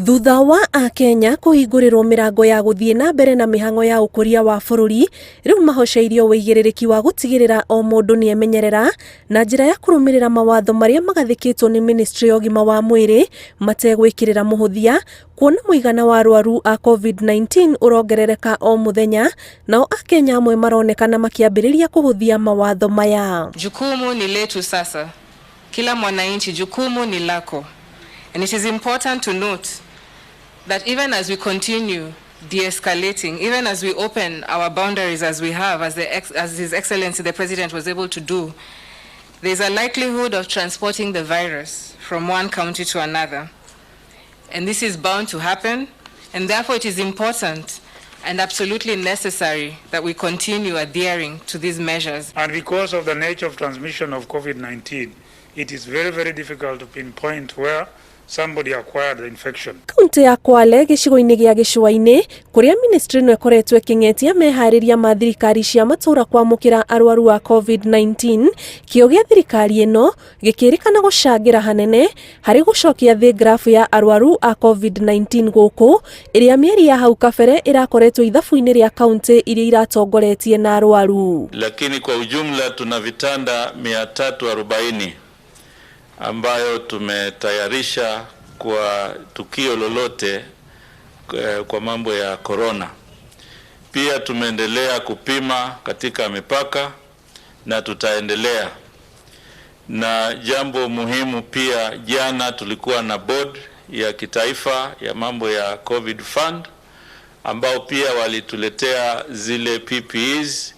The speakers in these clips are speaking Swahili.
Thutha wa Akenya kuhingũrĩrwo mĩrango ya gũthiĩ na mbere na mĩhang'o ya ũkũria wa bũrũri, rĩu mahoceirio wĩigĩrĩrĩki wa gũtigĩrĩra o mũndũ nĩemenyerera na njĩra ya kũrũmĩrĩra mawatho marĩa magathĩkĩtwo nĩ Ministry ya ũgima wa mwĩrĩ mategwĩkĩrĩra mũhũthia, kuona mũigana wa arwaru a COVID-19 ũrongerereka o mũthenya, nao Akenya amwe maronekana makĩambĩrĩria kũhũthia mawatho maya. Jukumu ni letu sasa. Kila mwananchi, jukumu ni lako. And it is important to note that even as we continue de-escalating, even as we open our boundaries as we have, as His Excellency the President was able to do, there's a likelihood of transporting the virus from one county to another. And this is bound to happen, and therefore it is important and absolutely necessary that we continue adhering to these measures. And because of the nature of transmission of COVID-19, it is very, very difficult to pinpoint where somebody acquired the infection. Kaunti ya Kwale gĩcigo-inĩ gĩa Gĩcũa-inĩ kũrĩa ministry no ĩkoretwo ĩkĩng'etia meharĩria ma thirikari cia matũra kwamũkĩra arwaru a COVID-19, kĩo gĩa thirikari ĩno gĩkĩrĩkana gũcangĩra hanene harĩ gũcokia thĩ grafu ya arwaru a COVID-19 gũkũ, ĩrĩa mĩeri ya hau kabere ĩrakoretwo ithabu-inĩ rĩa kaunti iria iratongoretie na arwaru. Lakini kwa ujumla tuna vitanda 340 ambayo tumetayarisha kwa tukio lolote kwa mambo ya corona. Pia tumeendelea kupima katika mipaka na tutaendelea. Na jambo muhimu pia, jana tulikuwa na board ya kitaifa ya mambo ya COVID Fund ambao pia walituletea zile PPEs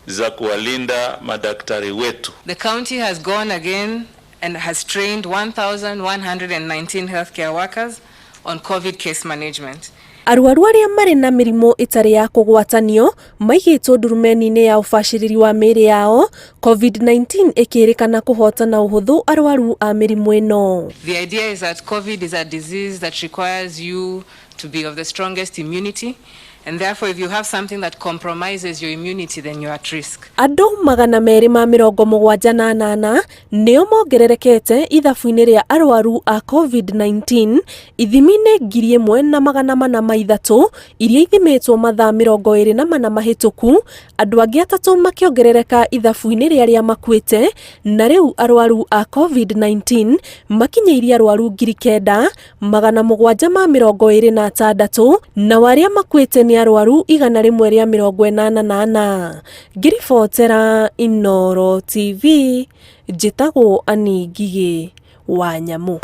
za kuwalinda madaktari wetu. The county has gone again and has trained 1,119 healthcare workers on COVID case management. Arwaru arĩa marĩ na mĩrimũ ĩtarĩ ya kũgwatanio maigĩtwo ndurumeni-inĩ ya ũbacĩrĩri wa mĩĩrĩ yao, COVID-19 ĩkĩrĩkana kũhotana ũhũthũ arwaru a mĩrimũ ĩno. The idea is that COVID is a disease that requires you to be of the strongest immunity, and therefore if you have something that compromises your immunity, then you're at risk. Andũ 278 nĩo mongererekete ithabu-inĩ rĩa arwaru a COVID-19 ithimi-inĩ 1,403 iria ithimĩtwo mathaa 24 mahĩtũku, andũ angĩ 3 makĩongerereka ithabu-inĩ rĩa arĩa makuĩte, na rĩu arwaru a COVID-19 makinyĩirie arwaru 9,726 na arĩa makuĩte ni arwaru 188. Ngiribotera Inooro TV, njĩtagwo Ani Ngigĩ wa Nyamũ.